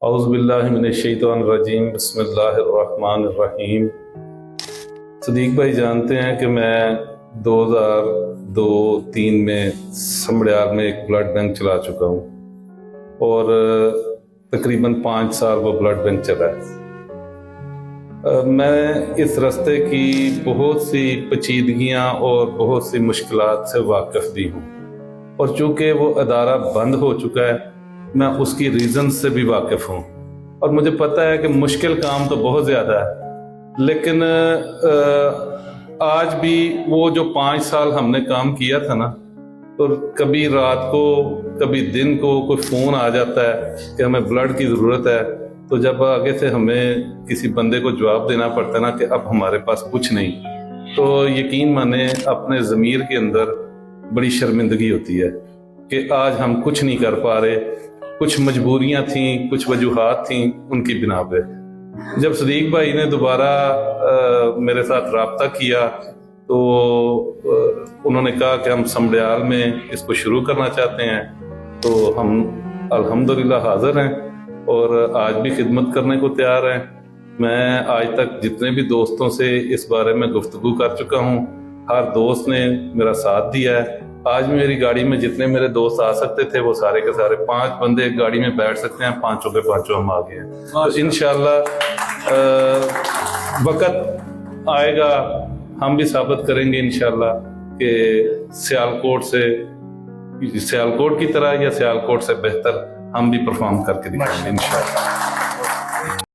اعوذ باللہ من الشیطان الرجیم بسم اللہ الرحمن الرحیم۔ صدیق بھائی جانتے ہیں کہ میں 2002-03 میں سمبڑیال میں ایک بلڈ بینک چلا چکا ہوں اور تقریباً 5 سال وہ بلڈ بینک چلا ہے۔ میں اس راستے کی بہت سی پیچیدگیاں اور بہت سی مشکلات سے واقف بھی ہوں، اور چونکہ وہ ادارہ بند ہو چکا ہے میں اس کی ریزن سے بھی واقف ہوں، اور مجھے پتہ ہے کہ مشکل کام تو بہت زیادہ ہے، لیکن آج بھی وہ جو 5 سال ہم نے کام کیا تھا نا، تو کبھی رات کو کبھی دن کو کوئی فون آ جاتا ہے کہ ہمیں بلڈ کی ضرورت ہے، تو جب آگے سے ہمیں کسی بندے کو جواب دینا پڑتا ہے نا کہ اب ہمارے پاس کچھ نہیں، تو یقین مانیں اپنے ضمیر کے اندر بڑی شرمندگی ہوتی ہے کہ آج ہم کچھ نہیں کر پا رہے۔ کچھ مجبوریاں تھیں، کچھ وجوہات تھیں، ان کی بنا پہ جب صدیق بھائی نے دوبارہ میرے ساتھ رابطہ کیا تو انہوں نے کہا کہ ہم سمبڑیال میں اس کو شروع کرنا چاہتے ہیں، تو ہم الحمدللہ حاضر ہیں اور آج بھی خدمت کرنے کو تیار ہیں۔ میں آج تک جتنے بھی دوستوں سے اس بارے میں گفتگو کر چکا ہوں، ہر دوست نے میرا ساتھ دیا ہے۔ آج میری گاڑی میں جتنے میرے دوست آ سکتے تھے وہ سارے کے سارے 5 بندے ایک گاڑی میں بیٹھ سکتے ہیں، 5 کے 5 ہم آ گئے ہیں۔ تو انشاءاللہ وقت آئے گا ہم بھی ثابت کریں گے انشاءاللہ کہ سیالکوٹ کی طرح یا سیالکوٹ سے بہتر ہم بھی پرفارم کر کے دکھائیں گے انشاءاللہ۔